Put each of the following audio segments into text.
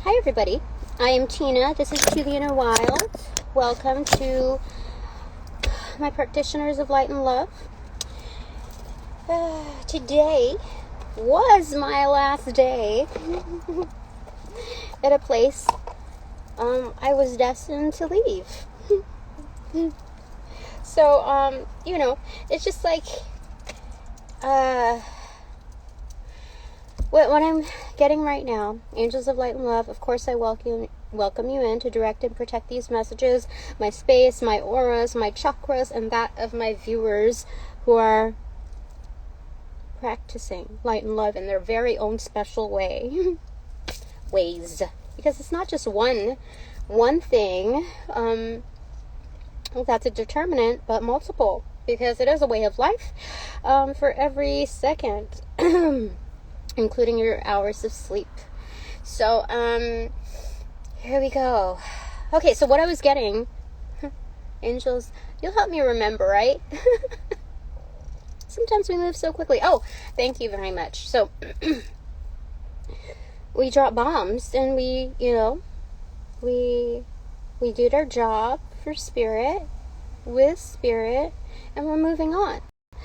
Hi everybody, I am Tina. This is To the Inner Wild. Welcome to my practitioners of light and love. Today was my last day at a place I was destined to leave. So, it's just like what I'm getting right now, angels of light and love. Of course, I welcome you in to direct and protect these messages, my space, my auras, my chakras, and that of my viewers who are practicing light and love in their very own special ways. Because it's not just one thing that's a determinant, but multiple, because it is a way of life for every second. Including your hours of sleep. So, here we go. Okay, so what I was getting, angels, you'll help me remember, right? Sometimes we move so quickly. Oh, thank you very much. So, we drop bombs, and we did our job for spirit, with spirit, and we're moving on.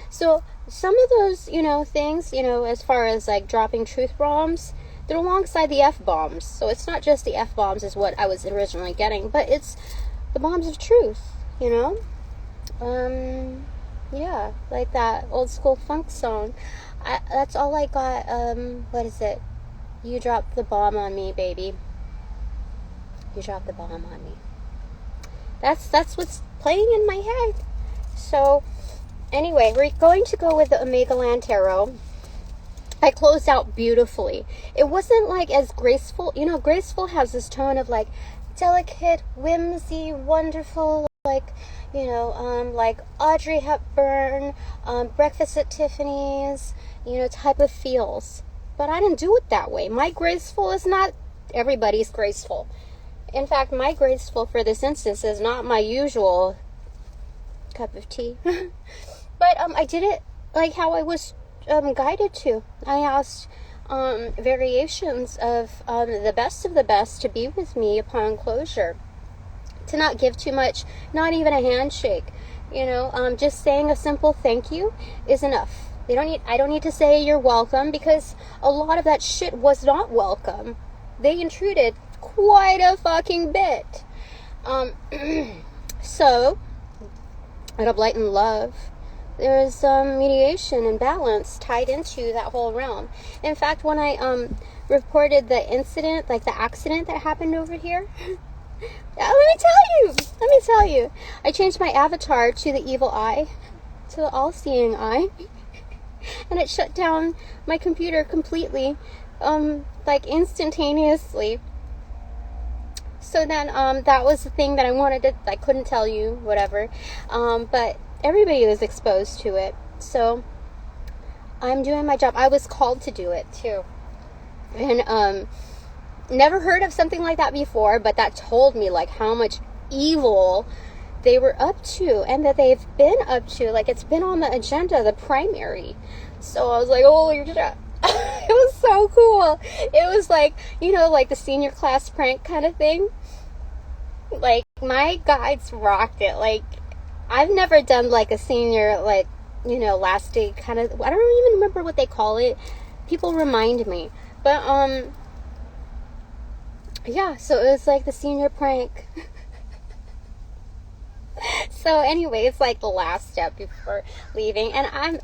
So some of those, things, as far as like dropping truth bombs, they're alongside the F-bombs. So it's not just the F-bombs is what I was originally getting, but it's the bombs of truth, yeah, like that old school funk song. That's all I got. What is it? You dropped the bomb on me, baby. You dropped the bomb on me. That's what's playing in my head. So anyway, we're going to go with the Omega Land Tarot. I closed out beautifully. It wasn't like as graceful. Graceful has this tone of like delicate, whimsy, wonderful, like Audrey Hepburn, Breakfast at Tiffany's, type of feels. But I didn't do it that way. My graceful is not everybody's graceful. In fact, my graceful for this instance is not my usual cup of tea. But I did it like how I was guided to. I asked variations of the best to be with me upon closure. To not give too much, not even a handshake. Just saying a simple thank you is enough. I don't need to say you're welcome, because a lot of that shit was not welcome. They intruded quite a fucking bit. So, out of light and love, there's mediation and balance tied into that whole realm. In fact, when I reported the incident, like the accident that happened over here, let me tell you, I changed my avatar to the evil eye, to the all-seeing eye, and it shut down my computer completely, like instantaneously. So then, that was the thing that I couldn't tell you, whatever, but everybody was exposed to it. So I'm doing my job. I was called to do it too. And never heard of something like that before, but that told me like how much evil they were up to, and that they've been up to. Like, it's been on the agenda, the primary. So I was like, holy shit. It was so cool. It was like, like the senior class prank kind of thing. Like, my guides rocked it. Like, I've never done like a senior, like, last day kind of, I don't even remember what they call it. People remind me. But, yeah, so it was like the senior prank. So anyway, it's like the last step before leaving, and I'm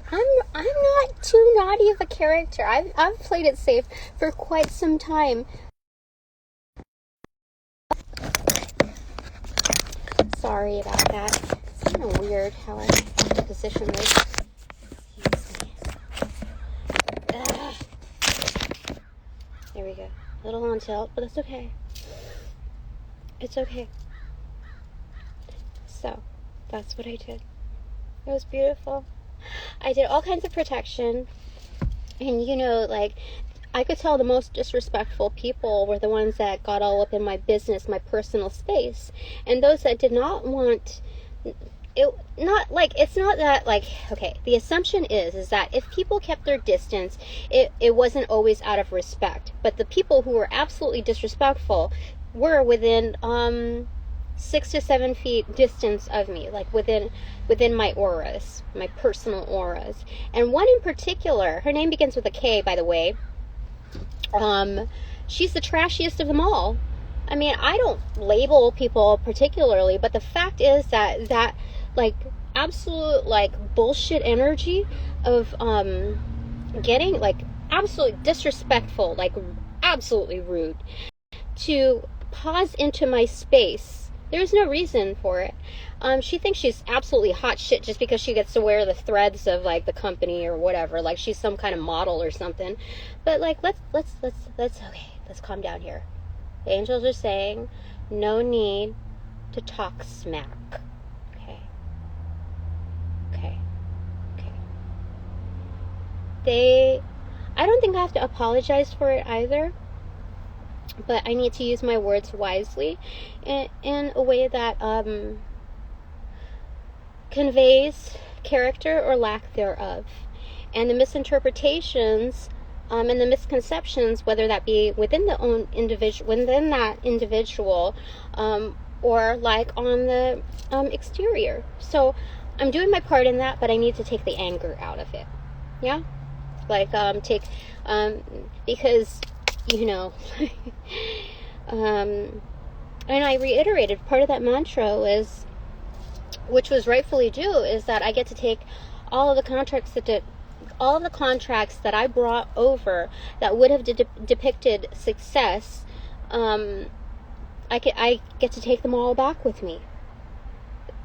not too naughty of a character. I've played it safe for quite some time. Sorry about that. It's kind of weird how I position this. Excuse me. There we go. A little on tilt, but that's okay. It's okay. So, that's what I did. It was beautiful. I did all kinds of protection. And, like, I could tell the most disrespectful people were the ones that got all up in my business, my personal space. And those that did not want it's not that, like, okay, the assumption is that if people kept their distance, it wasn't always out of respect, but the people who were absolutely disrespectful were within 6 to 7 feet distance of me, like within my auras, my personal auras. And one in particular, her name begins with a K, by the way. She's the trashiest of them all. I mean, I don't label people particularly, but the fact is that like absolute like bullshit energy of getting like absolutely disrespectful, like absolutely rude, to pause into my space. There's no reason for it. She thinks she's absolutely hot shit just because she gets to wear the threads of like the company or whatever, like she's some kind of model or something. But like let's okay, let's calm down here. The angels are saying no need to talk smack. Okay. I don't think I have to apologize for it either, but I need to use my words wisely in a way that conveys character or lack thereof. And the misinterpretations and the misconceptions, whether that be within that individual, or like on the exterior. So I'm doing my part in that, but I need to take the anger out of it. Yeah, like because and I reiterated part of that mantra was, which was rightfully due, is that I get to take all of the contracts that I brought over that would have depicted success. I get to take them all back with me.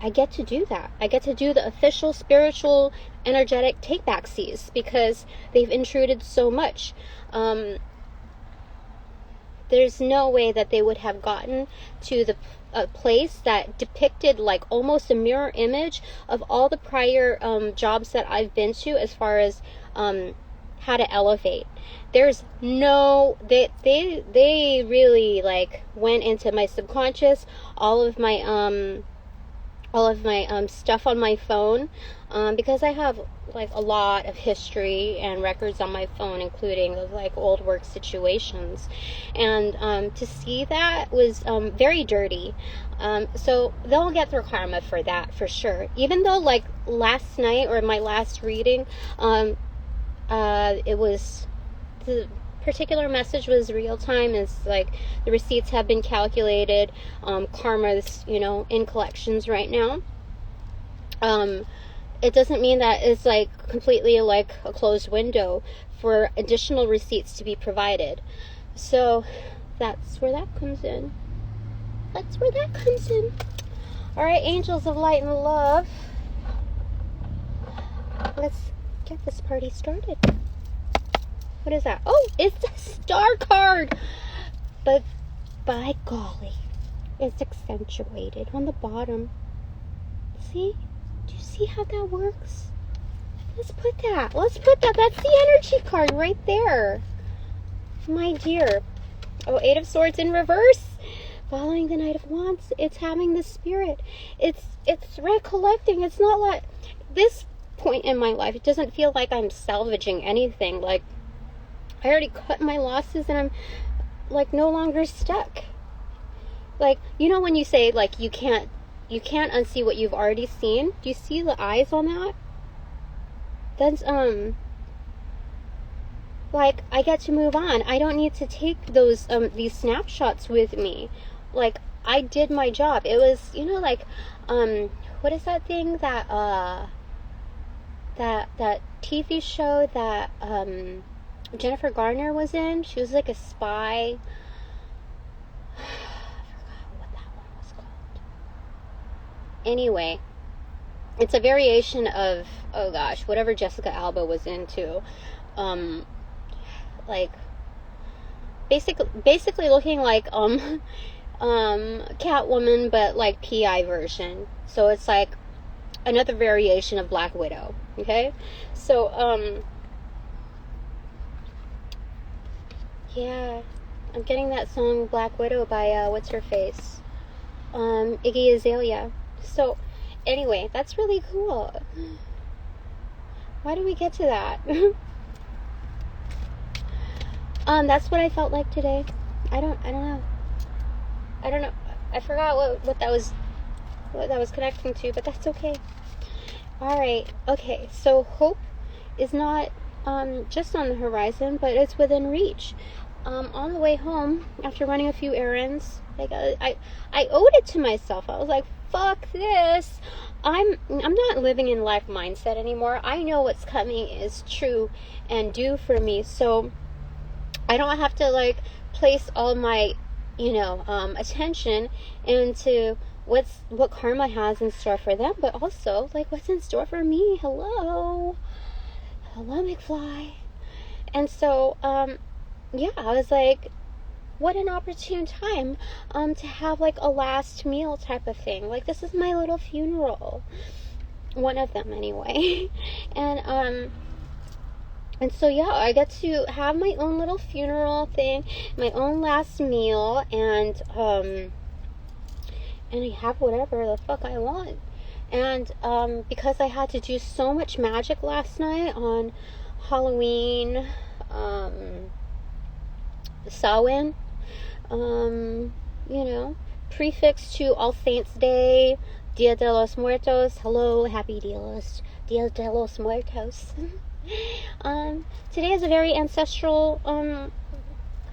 I get to do that. I get to do the official spiritual energetic take-backsies because they've intruded so much. There's no way that they would have gotten to the place that depicted like almost a mirror image of all the prior jobs that I've been to, as far as how to elevate. There's no, they really like went into my subconscious, all of my stuff on my phone, because I have like a lot of history and records on my phone, including of like old work situations, and to see that was very dirty. So they'll get their karma for that for sure. Even though like last night or my last reading, it was, the particular message was real time. It's like the receipts have been calculated, karma's in collections right now. It doesn't mean that it's like completely like a closed window for additional receipts to be provided. So that's where that comes in. All right, angels of light and love, let's get this party started. What is that? Oh, it's a star card. But by golly, it's accentuated on the bottom. See? Do you see how that works? Let's put that. That's the energy card right there. My dear. Oh, 8 of Swords in reverse. Following the Knight of Wands. It's having the spirit. It's recollecting. It's not like this point in my life. It doesn't feel like I'm salvaging anything. Like, I already cut my losses and I'm like no longer stuck. Like, when you say like you can't unsee what you've already seen. Do you see the eyes on that? That's like I get to move on. I don't need to take those these snapshots with me. Like, I did my job. It was like what is that thing that that TV show that Jennifer Garner was in? She was like a spy. I forgot what that one was called. Anyway, it's a variation of, oh gosh, whatever Jessica Alba was into. Like basically looking like Catwoman, but like PI version. So it's like another variation of Black Widow. Okay? So yeah, I'm getting that song Black Widow by what's her face? Iggy Azalea. So anyway, that's really cool. Why do we get to that? That's what I felt like today. I don't know. I forgot what that was connecting to, but that's okay. All right. Okay. So hope is not just on the horizon, but it's within reach. On the way home, after running a few errands, like I owed it to myself. I was like, fuck this. I'm not living in life mindset anymore. I know what's coming is true and due for me, so I don't have to like place all my attention into what karma has in store for them, but also like what's in store for me. Hello McFly. And so yeah, I was like, what an opportune time to have like a last meal type of thing. Like, this is my little funeral, one of them anyway. And so yeah, I get to have my own little funeral thing, my own last meal, and I have whatever the fuck I want. And because I had to do so much magic last night on Halloween, Samhain, prefix to All Saints Day, Dia de los Muertos. Hello, happy Dia de los Muertos. Today is a very ancestral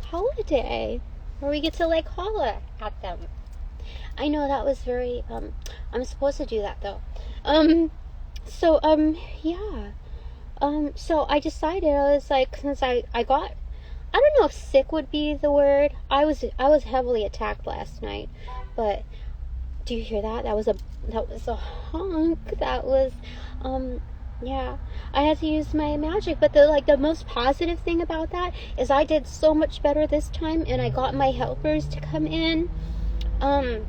holiday where we get to like holler at them. I know that was very I'm supposed to do that though. So I decided, I was like, since I got, I don't know if sick would be the word. I was heavily attacked last night, but do you hear that? That was a honk. That was yeah, I had to use my magic, but the most positive thing about that is I did so much better this time, and I got my helpers to come in. I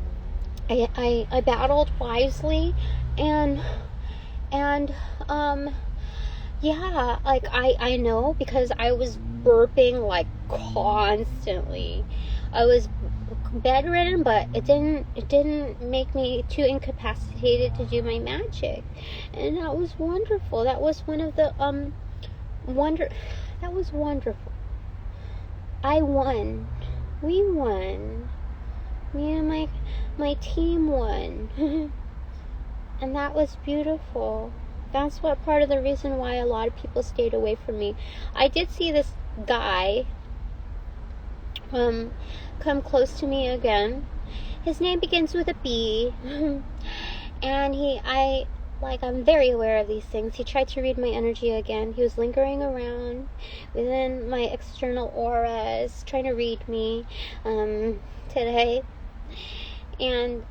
battled wisely, and yeah, like I know, because I was burping like constantly. I was bedridden, but it didn't make me too incapacitated to do my magic, and that was wonderful. That was one of the that was wonderful. I won. We won. Me and my team won. And that was beautiful. That's what part of the reason why a lot of people stayed away from me. I did see this guy come close to me again. His name begins with a B. And I'm very aware of these things. He tried to read my energy again. He was lingering around within my external auras, trying to read me today. And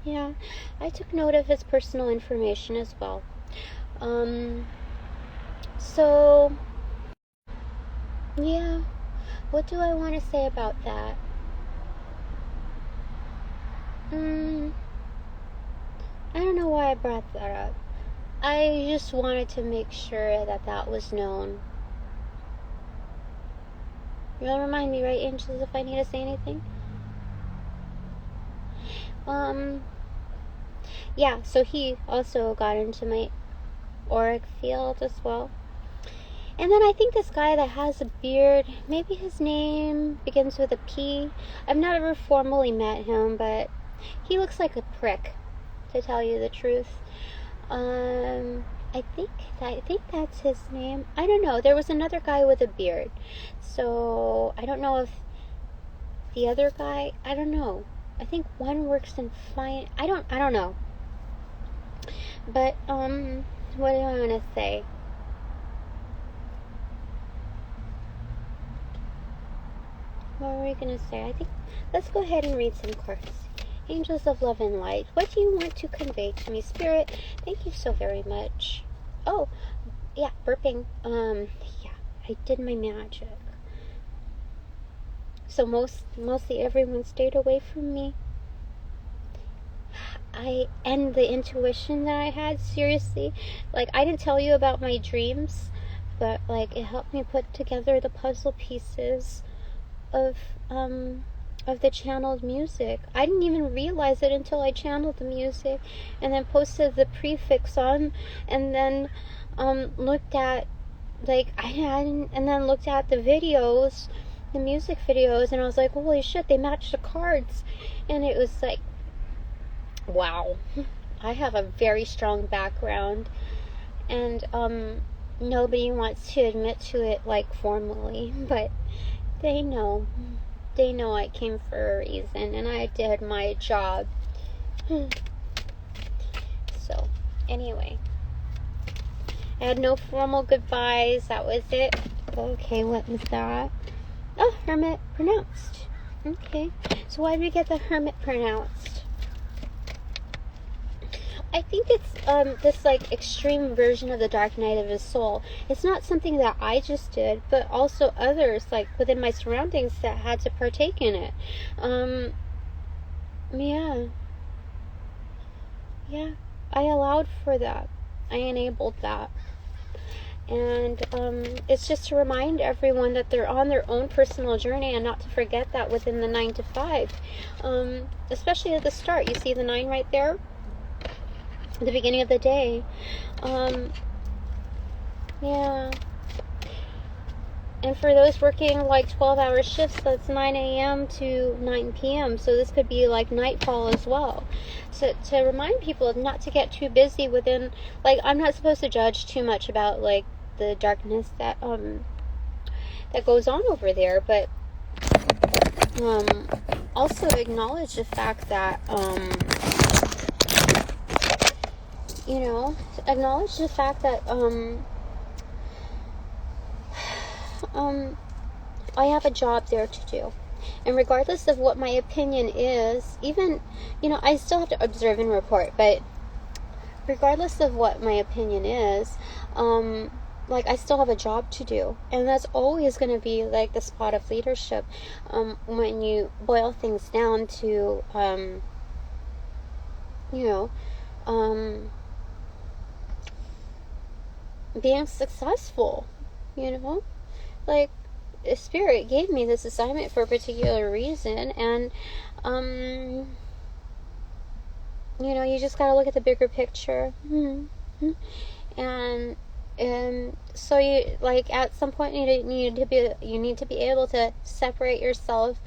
yeah, I took note of his personal information as well. So yeah, what do I want to say about that? I don't know why I brought that up. I just wanted to make sure that was known. You'll remind me, right, angels, if I need to say anything? Yeah, so he also got into my auric field as well. And then I think this guy that has a beard, maybe his name begins with a P. I've never formally met him, but he looks like a prick, to tell you the truth. I think that's his name. I don't know. There was another guy with a beard. So I don't know if the other guy, I don't know. I think one works in fine. I don't know. But what do I want to say? What were we going to say? I think let's go ahead and read some cards. Angels of love and light, what do you want to convey to me? Spirit, thank you so very much. Oh, yeah, burping. Yeah, I did my magic. So mostly everyone stayed away from me. And the intuition that I had, seriously, like, I didn't tell you about my dreams, but like it helped me put together the puzzle pieces of of the channeled music. I didn't even realize it until I channeled the music and then posted the prefix on, and then looked at, like, I hadn't, and then looked at the videos, the music videos, and I was like, holy shit, they matched the cards. And it was like, wow. I have a very strong background, and nobody wants to admit to it, like, formally, but they know I came for a reason, and I did my job. So anyway, I had no formal goodbyes. That was it. Okay, what was that? Oh, hermit pronounced. Okay, so why did we get the hermit pronounced? I think it's this, like, extreme version of the dark night of his soul. It's not something that I just did, but also others, like, within my surroundings that had to partake in it. Yeah, I allowed for that. I enabled that. And it's just to remind everyone that they're on their own personal journey, and not to forget that within the 9 to 5. Especially at the start. You see the 9 right there? The beginning of the day. Yeah. And for those working, like, 12-hour shifts, that's 9 a.m. to 9 p.m. So this could be like nightfall as well. So to remind people not to get too busy within, like, I'm not supposed to judge too much about, like, the darkness that that goes on over there, but also acknowledge the fact that acknowledge the fact that I have a job there to do. And regardless of what my opinion is, even, I still have to observe and report, but regardless of what my opinion is, like, I still have a job to do. And that's always going to be, like, the spot of leadership, when you boil things down to, being successful, like, Spirit gave me this assignment for a particular reason, and you just gotta look at the bigger picture. And so you, like, at some point you need to be able to separate yourself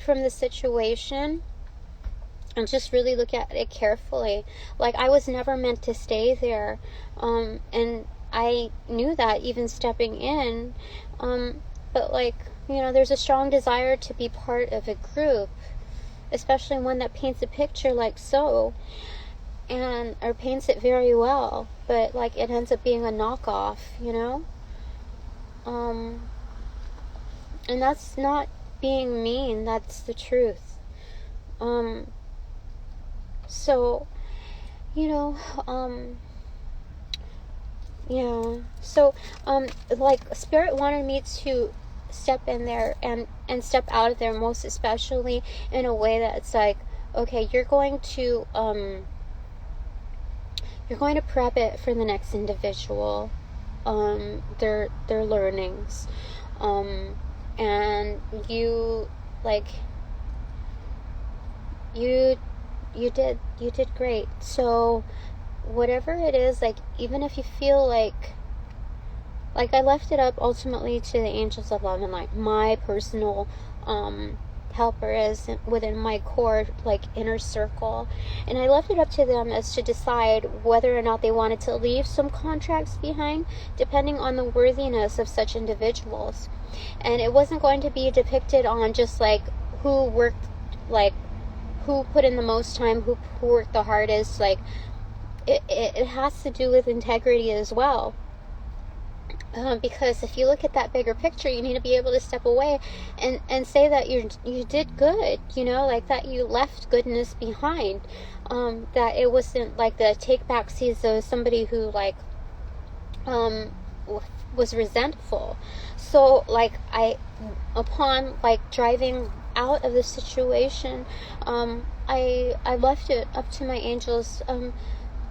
from the situation and just really look at it carefully. Like, I was never meant to stay there, and I knew that even stepping in, but, like, there's a strong desire to be part of a group, especially one that paints a picture like so, or paints it very well, but, like, it ends up being a knockoff, and that's not being mean, that's the truth. So, so, like, Spirit wanted me to step in there and step out of there, most especially in a way that's like, okay, you're going to prep it for the next individual, their learnings, and you, like, you did great. So whatever it is, like, even if you feel like I left it up ultimately to the angels of love and light, my personal helper is within my core, like, inner circle, and I left it up to them as to decide whether or not they wanted to leave some contracts behind, depending on the worthiness of such individuals. And it wasn't going to be depicted on just, like, who worked, like, who put in the most time, who worked the hardest. Like, it has to do with integrity as well. Because if you look at that bigger picture, you need to be able to step away and say that you did good, like, that you left goodness behind, that it wasn't like the take back sees of somebody who, like, was resentful. So, like, upon, like, driving out of the situation, I left it up to my angels,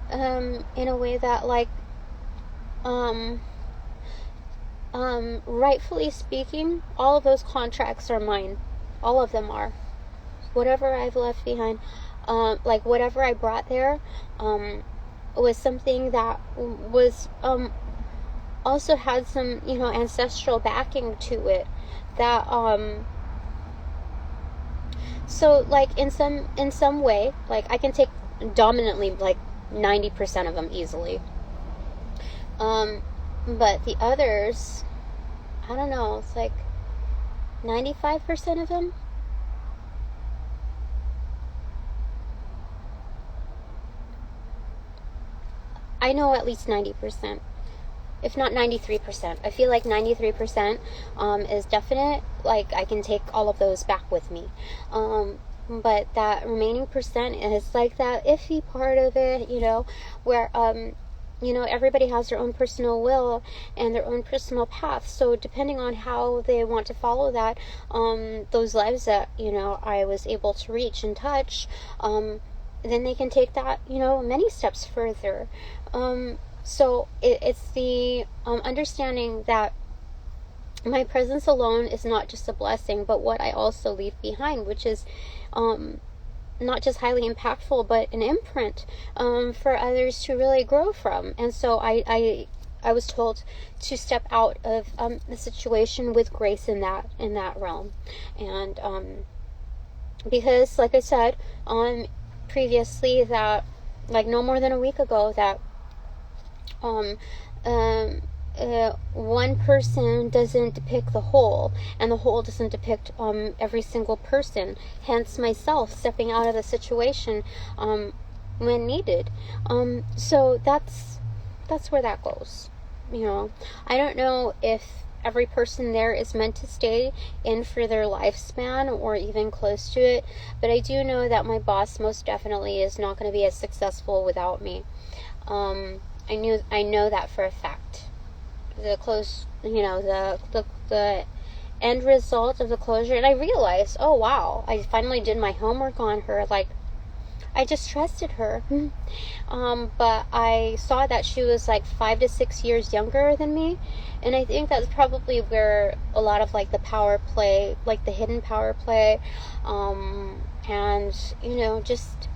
in a way that, like, rightfully speaking, all of those contracts are mine. All of them are. whatever I've left behind, like whatever I brought there, was something that was also had some, you know, ancestral backing to it. That so like in some way, like I can take dominantly like 90% of them easily. But the others, I don't know, it's like 95% of them. I know at least 90%, if not 93%. I feel like 93% is definite. Like I can take all of those back with me. But that remaining percent is like that iffy part of it, you know, where you know, everybody has their own personal will and their own personal path. So depending on how they want to follow that, those lives that, you know, I was able to reach and touch, then they can take that, you know, many steps further. So it's the understanding that my presence alone is not just a blessing, but what I also leave behind, which is not just highly impactful, but an imprint for others to really grow from. And so I was told to step out of the situation with grace in that realm. And because, like I said previously, that like no more than a week ago, that one person doesn't depict the whole, and the whole doesn't depict every single person, hence myself stepping out of the situation when needed. So that's where that goes. You know, I don't know if every person there is meant to stay in for their lifespan or even close to it, but I do know that my boss most definitely is not going to be as successful without me. I know that for a fact. The end result of the closure, and I realized, oh wow, I finally did my homework on her. Like, I just trusted her. But I saw that she was like 5 to 6 years younger than me, and I think that's probably where a lot of like the power play, like the hidden power play, and you know, just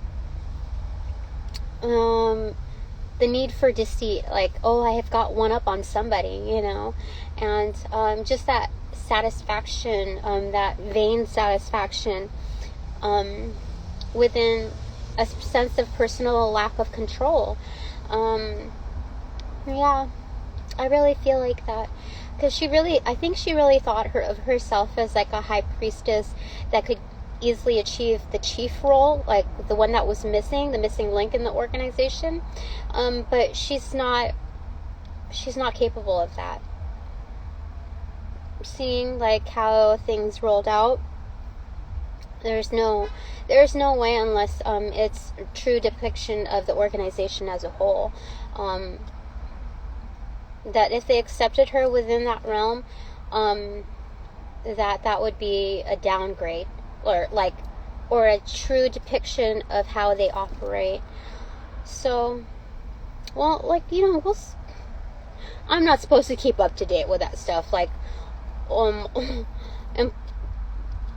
the need for deceit, like, oh, I have got one up on somebody, you know, and just that satisfaction, that vain satisfaction, within a sense of personal lack of control. Yeah, I really feel like that, because I think she really thought of herself as like a high priestess that could easily achieve the chief role, like the one that was missing, the missing link in the organization. But she's not capable of that. Seeing like how things rolled out, there's no way, unless it's a true depiction of the organization as a whole, that if they accepted her within that realm, that would be a downgrade, or a true depiction of how they operate. So, well, like, you know, I'm not supposed to keep up to date with that stuff. Like,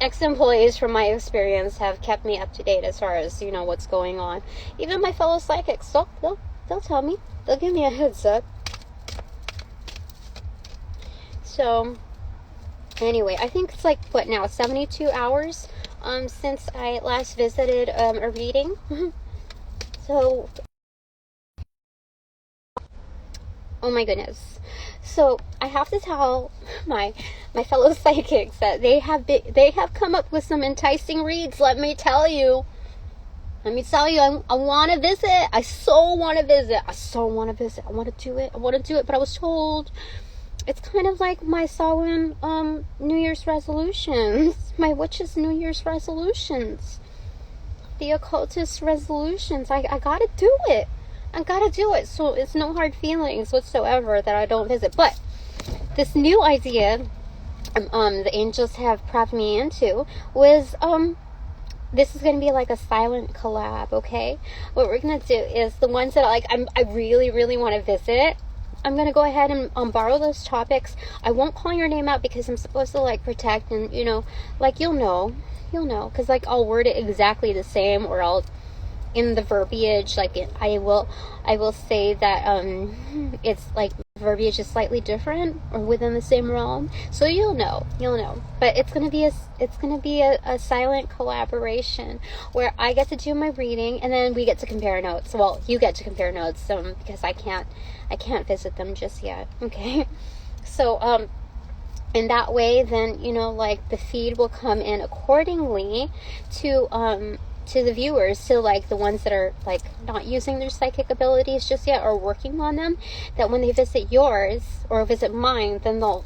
ex-employees, from my experience, have kept me up to date as far as, you know, what's going on. Even my fellow psychics, they'll tell me. They'll give me a heads up. So, anyway, I think it's like, what now, 72 hours since I last visited a reading. So, oh my goodness. So I have to tell my fellow psychics that they have come up with some enticing reads. Let me tell you, I want to visit. I so want to visit. I want to do it. But I was told it's kind of like my Samhain New Year's resolutions, my witches' New Year's resolutions, the occultist resolutions. I gotta do it. So it's no hard feelings whatsoever that I don't visit. But this new idea the angels have propped me into was this is going to be like a silent collab, okay? What we're going to do is the ones that I really, really want to visit, I'm gonna go ahead and borrow those topics. I won't call your name out because I'm supposed to like protect, and you know, like you'll know, because like I'll word it exactly the same, or I'll in the verbiage, like I will say that it's like verbiage is slightly different or within the same realm, so you'll know. But it's gonna be a silent collaboration where I get to do my reading and then we get to compare notes. Well, you get to compare notes because I can't visit them just yet. Okay, so in that way, then you know, like the feed will come in accordingly to the viewers, to like the ones that are like not using their psychic abilities just yet or working on them, that when they visit yours or visit mine, then they'll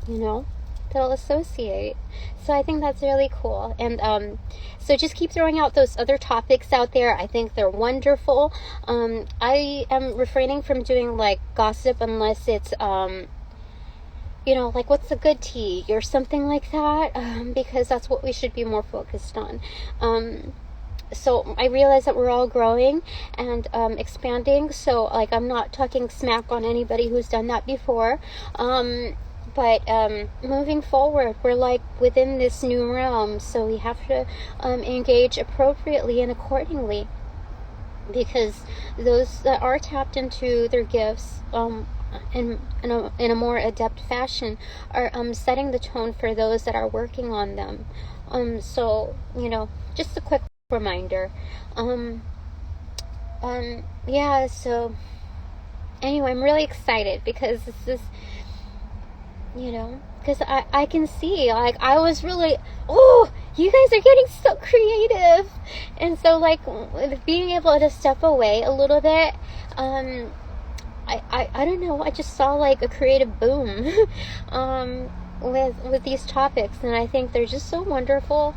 associate. So I think that's really cool. And so just keep throwing out those other topics out there. I think they're wonderful. I am refraining from doing like gossip unless it's like what's a good tea or something like that, because that's what we should be more focused on. So I realize that we're all growing and expanding, so like I'm not talking smack on anybody who's done that before, but moving forward, we're like within this new realm, so we have to engage appropriately and accordingly, because those that are tapped into their gifts in a more adept fashion are setting the tone for those that are working on them. So just a quick reminder. Yeah, so anyway, I'm really excited because this is, because I can see, like, I was really, you guys are getting so creative, and so like being able to step away a little bit, I don't know, I just saw like a creative boom with these topics, and I think they're just so wonderful.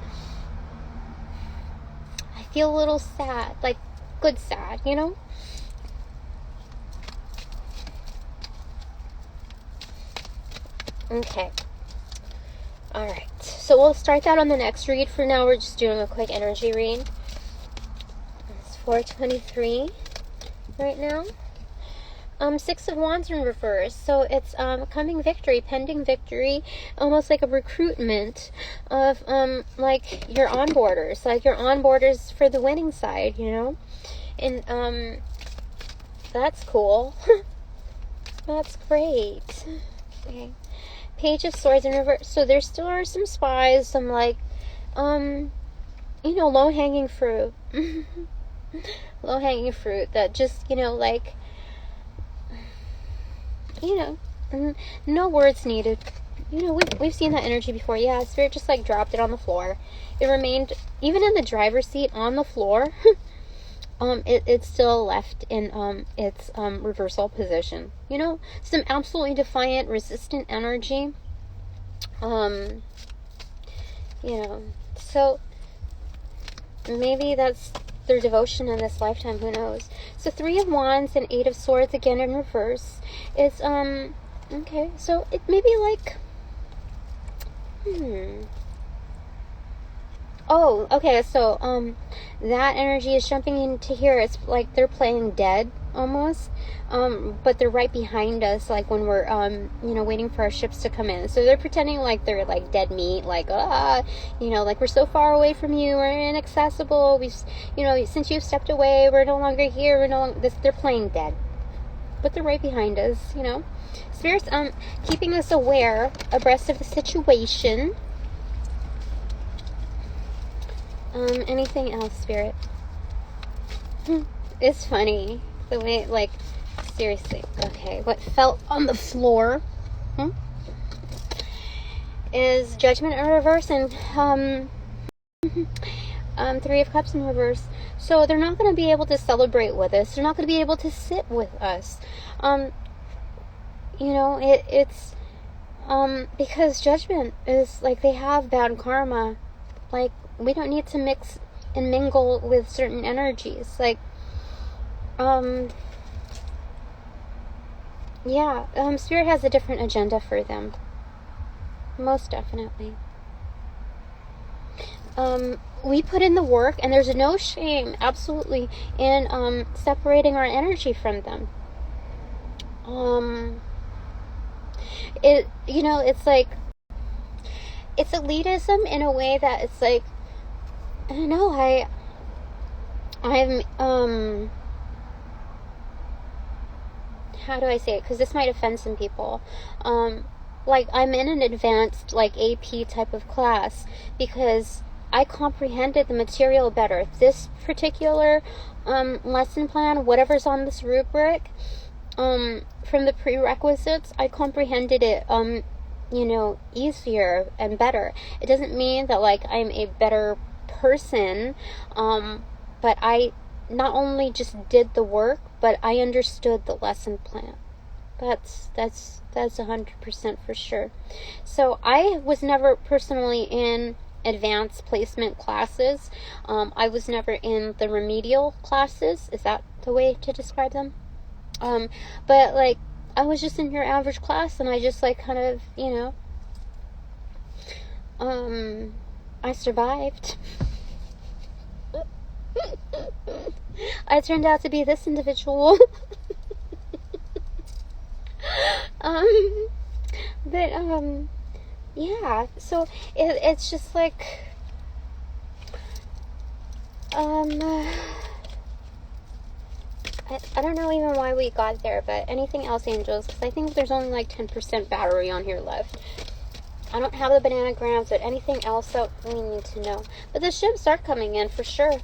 Feel a little sad, like good sad, Okay. Alright. So we'll start that on the next read. For now, we're just doing a quick energy read. It's 4:23 right now. Six of Wands in reverse, so it's coming victory, pending victory, almost like a recruitment of like your onboarders for the winning side, and that's cool. That's great. Okay, Page of Swords in reverse, so there still are some spies, some like low-hanging fruit that just like no words needed. We've seen that energy before. Yeah, Spirit just like dropped it on the floor. It remained even in the driver's seat on the floor. It's still left in its reversal position. Some absolutely defiant, resistant energy. So maybe that's their devotion in this lifetime, who knows. So 3 of Wands and 8 of Swords again in reverse is okay, so it may be like oh, okay, so that energy is jumping into here. It's like they're playing dead almost, but they're right behind us, like when we're waiting for our ships to come in. So they're pretending like they're like dead meat, like like we're so far away from you, we're inaccessible, since you've stepped away, we're no longer here, they're playing dead, but they're right behind us. Spirit's keeping us abreast of the situation. Anything else, Spirit? It's funny the way, like, seriously. Okay, what fell on the floor is Judgment in reverse and 3 of Cups in reverse. So they're not going to be able to celebrate with us. They're not going to be able to sit with us. It's because Judgment is like they have bad karma. Like, we don't need to mix and mingle with certain energies. Like, Spirit has a different agenda for them. Most definitely. We put in the work, and there's no shame, absolutely, in separating our energy from them. It's like, it's elitism in a way that it's like, I don't know, I'm how do I say it? Because this might offend some people. Like, I'm in an advanced, like, AP type of class because I comprehended the material better. This particular lesson plan, whatever's on this rubric, from the prerequisites, I comprehended it, easier and better. It doesn't mean that, like, I'm a better person, but I not only just did the work, but I understood the lesson plan. That's 100% for sure. So I was never personally in advanced placement classes. I was never in the remedial classes. Is that the way to describe them? But like, I was just in your average class, and I just like kind of, I survived. I turned out to be this individual. Yeah, so it's just like, I don't know even why we got there, but anything else, angels, because I think there's only like 10% battery on here left. I don't have the bananagrams, but anything else that we need to know. But the ships are coming in for sure.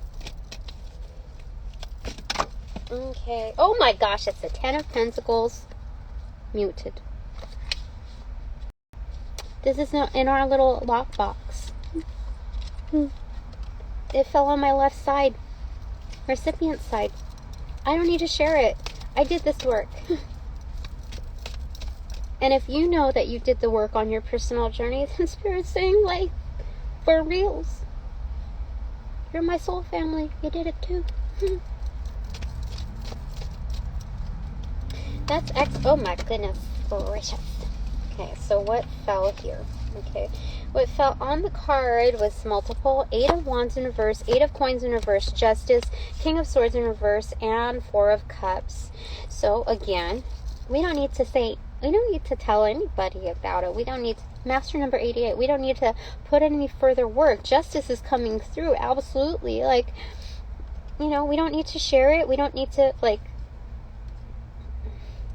Okay. Oh my gosh, it's the 10 of Pentacles. Muted. This is not in our little lockbox. It fell on my left side. Recipient side. I don't need to share it. I did this work. And if you know that you did the work on your personal journey, then Spirit's saying, like, for reals. You're my soul family. You did it too. That's oh my goodness gracious. Okay, so what fell here? Okay, what fell on the card was multiple: 8 of Wands in reverse, 8 of Coins in reverse, Justice, King of Swords in reverse, and 4 of Cups. So again, we don't need to tell anybody about it. We don't need to, Master number 88, we don't need to put any further work. Justice is coming through, absolutely. Like, we don't need to share it. We don't need to, like,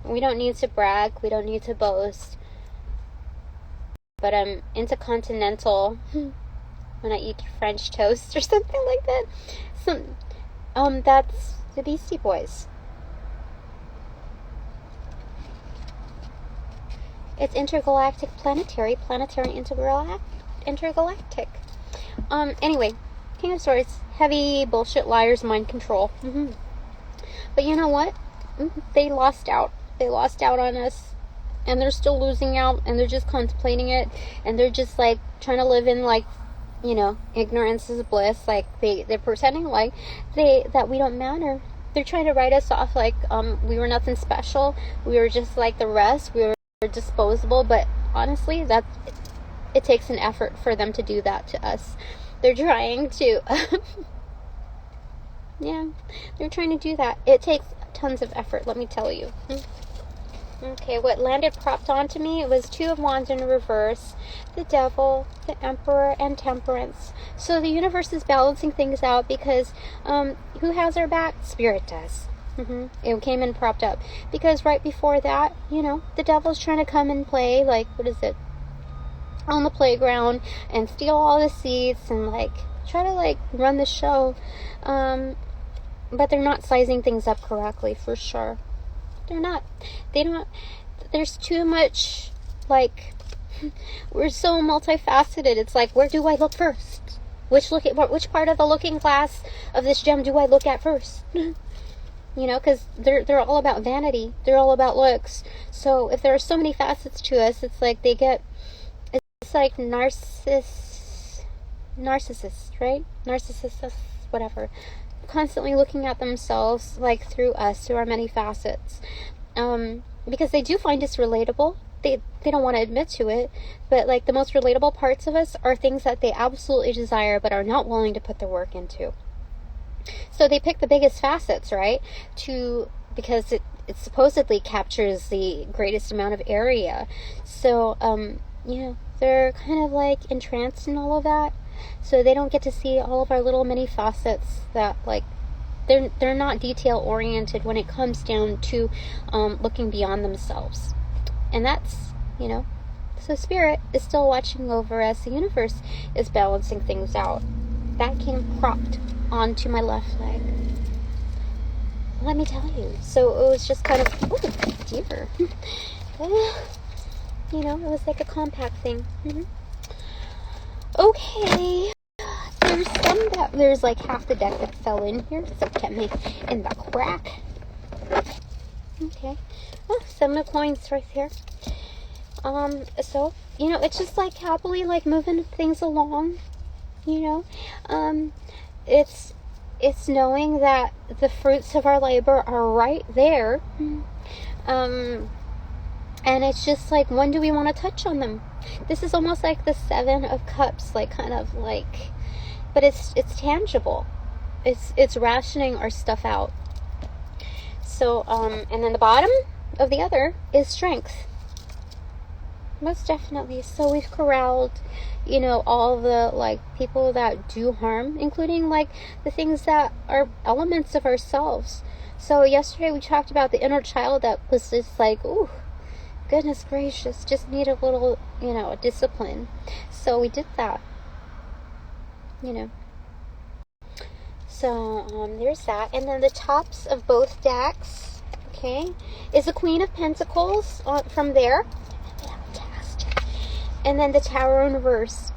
we don't need to brag. We don't need to boast. But I'm intercontinental when I eat French toast or something like that. That's the Beastie Boys. It's intergalactic, planetary, intergalactic. Anyway, King of Swords, heavy bullshit, liars, mind control. But you know what? They lost out. They lost out on us. And they're still losing out, and they're just contemplating it, and they're just like trying to live in, like, ignorance is bliss. Like, they're pretending like that we don't matter. They're trying to write us off like we were nothing special. We were just like the rest. We were disposable. But honestly, it takes an effort for them to do that to us. They're trying to yeah, they're trying to do that. It takes tons of effort, let me tell you. Okay, what landed propped onto me was 2 of Wands in reverse, the Devil, the Emperor, and Temperance. So the universe is balancing things out because who has our back? Spirit does. It came in propped up. Because right before that, the Devil's trying to come and play, like, what is it? On the playground and steal all the seats and, like, try to, like, run the show. But they're not sizing things up correctly, for sure. They're not. There's too much, like, we're so multifaceted. It's like, where do I look first? Which part of the looking glass of this gem do I look at first? Because they're all about vanity. They're all about looks. So if there are so many facets to us, it's like it's like narcissists, right? Narcissists, whatever. Constantly looking at themselves, like, through us, through our many facets, because they do find us relatable. They don't want to admit to it, but, like, the most relatable parts of us are things that they absolutely desire but are not willing to put the work into. So they pick the biggest facets, right, because it supposedly captures the greatest amount of area. So, you know, they're kind of like entranced in all of that. So they don't get to see all of our little mini facets that, like, they're not detail oriented when it comes down to looking beyond themselves. And that's, you know, so Spirit is still watching over as the universe is balancing things out. That came cropped onto my left leg. Let me tell you. So it was just kind of, oh dear. You know, it was like a compact thing. Okay. There's like half the deck that fell in here, so it kept me in the crack. Okay. Oh, 7 of coins right there. So, you know, it's just like happily like moving things along, you know. It's knowing that the fruits of our labor are right there. And it's just like, when do we want to touch on them? This is almost like the 7 of Cups, like kind of like, but it's tangible. It's rationing our stuff out. So, and then the bottom of the other is strength. Most definitely. So we've corralled, you know, all the like people that do harm, including like the things that are elements of ourselves. So yesterday we talked about the inner child that was just like, ooh, goodness gracious, just need a little, you know, discipline. So we did that, you know. So there's that. And then the tops of both decks, okay, is the Queen of Pentacles from there. And then the Tower in reverse.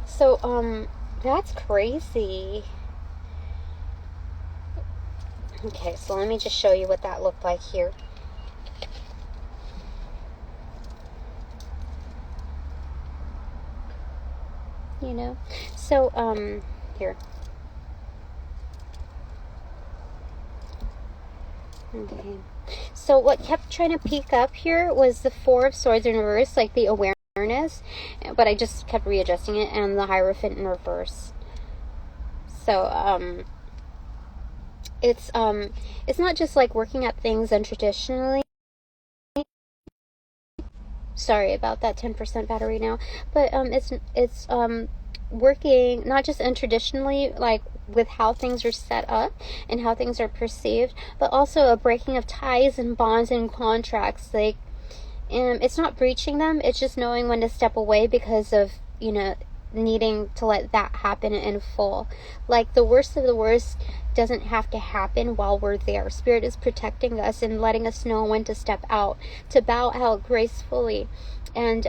So, that's crazy. Okay, so let me just show you what that looked like here. You know? So, here. Okay. So what kept trying to peek up here was the 4 of Swords in reverse, like the awareness, but I just kept readjusting it, and the Hierophant in reverse. So it's not just like working at things untraditionally. Sorry about that 10% battery now, but it's working not just untraditionally, like with how things are set up and how things are perceived, but also a breaking of ties and bonds and contracts. Like, it's not breaching them, it's just knowing when to step away because of, you know, needing to let that happen in full. Like, the worst of the worst doesn't have to happen while we're there. Spirit is protecting us and letting us know when to step out, to bow out gracefully. And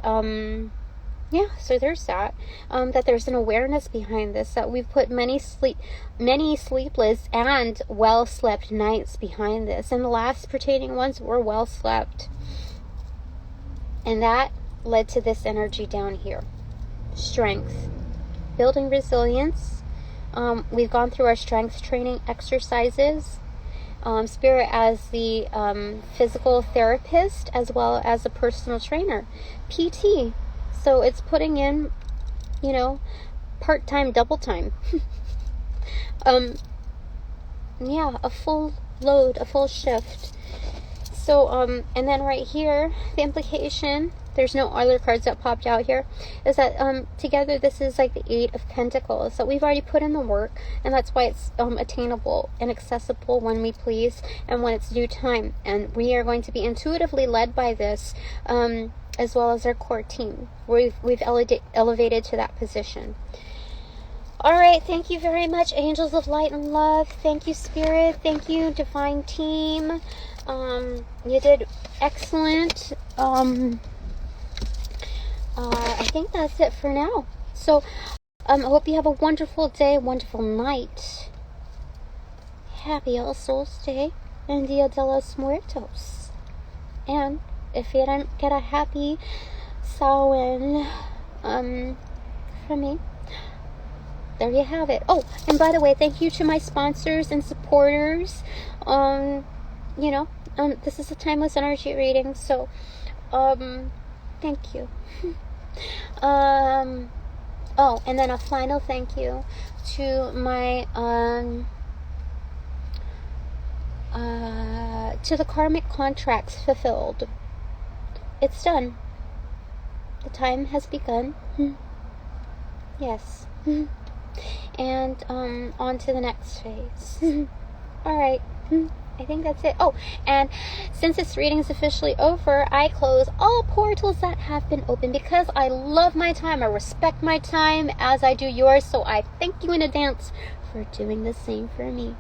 yeah, so there's that. That there's an awareness behind this, that we've put many sleepless and well-slept nights behind this, and the last pertaining ones were well-slept. And that led to this energy down here. Strength. Building resilience. We've gone through our strength training exercises. Spirit as the physical therapist, as well as a personal trainer. PT. So it's putting in, you know, part-time, double-time. Yeah, a full load, a full shift. So, and then right here, the implication, there's no other cards that popped out here, is that together this is like the 8 of Pentacles. So we've already put in the work, and that's why it's attainable and accessible when we please and when it's due time. And we are going to be intuitively led by this, as well as our core team. We've elevated to that position. All right, thank you very much, angels of light and love. Thank you, Spirit. Thank you, divine team. You did excellent. I think that's it for now. So, I hope you have a wonderful day, wonderful night. Happy All Souls Day and Dia de los Muertos. And if you don't get a happy Samhain from me, there you have it. Oh, and by the way, thank you to my sponsors and supporters. You know, this is a timeless energy reading, so thank you. Oh, and then a final thank you to my to the karmic contracts fulfilled. It's done. The time has begun. Yes. And on to the next phase. Alright. I think that's it. Oh, and since this reading is officially over, I close all portals that have been opened because I love my time. I respect my time as I do yours. So I thank you in advance for doing the same for me.